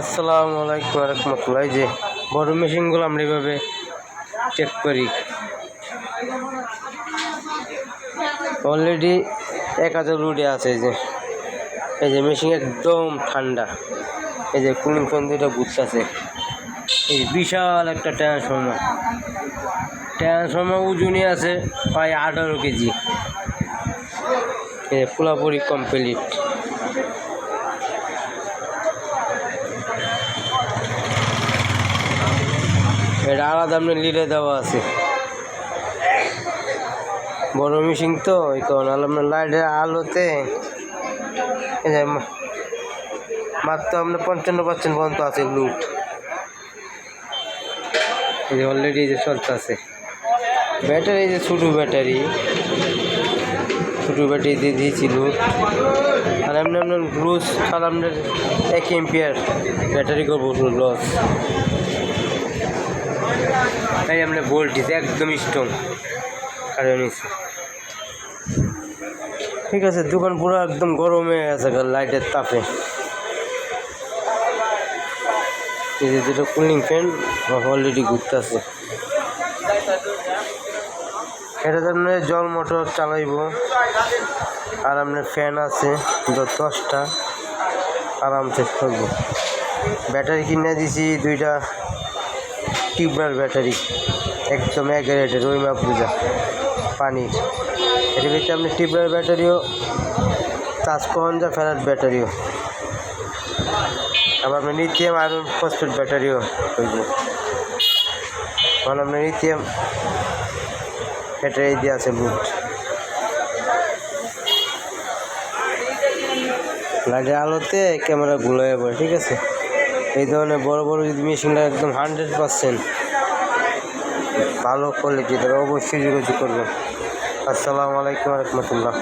আসসালামু আলাইকুম রহমতুল্লাহ। যে বড় মেশিনগুলো আমরা এইভাবে চেক করি। অলরেডি 1000 রুডে আছে। এই যে মেশিন একদম ঠান্ডা। এই যে কুলিং ফ্যান দুইটা ঘুরতেছে। এই বিশাল একটা ট্রান্সফর্মার ওজনই আছে প্রায় 18 কেজি। এই পুরোপুরি কমপ্লিট। এটা আলাদা আপনার লিডে দেওয়া আছে। বড় মেশিন তো এই কারণে আপনার লাইটের আলোতে মাত্র আপনার 55% পর্যন্ত আছে লুট। এই যে অলরেডি যে চলতে আছে ব্যাটারি, যে ছোটো ব্যাটারি দিয়ে দিয়েছি লুট। আর আপনার গ্রুজ ছাড়া আপনার 1 এম্পিয়ার ব্যাটারি করবো লস। তাই আমরা ভোল্টেজ একদম স্ট্রং কারণ নিচ্ছি। ঠিক আছে, দোকান পুরো একদম গরম হয়ে গেছে লাইটের তাপে। এই যে দুটো কুলিং ফ্যান অলরেডি ঘুরতেছে। এটাতে আপনার জল মোটর চালাইব। আর আপনার ফ্যান আছে 10টা, আরামসে করবো। ব্যাটারি কিনে দিছি 2টা টিউবওয়েল ব্যাটারি, একদম 1 রেটের ওই মাপ বুঝা পানির। এটার ভিতরে আপনি টিউবওয়েল ব্যাটারিও, 550 ফ্যারাড ব্যাটারিও, আবার আপনার লিথিয়াম আয়রন ফসফেট ব্যাটারিও হইব। কারণ আপনার লিথিয়াম ব্যাটারি দিয়ে আছে বুট। লাইটের আলোতে ক্যামেরা গুলো পড়ে। ঠিক আছে, এই ধরনের বড় বড় যদি মেশিনটা একদম 100% ভালো কোয়ালিটি, তাহলে অবশ্যই যোগাযোগ করবেন। আসসালামু আলাইকুম রহমতুল্লাহ।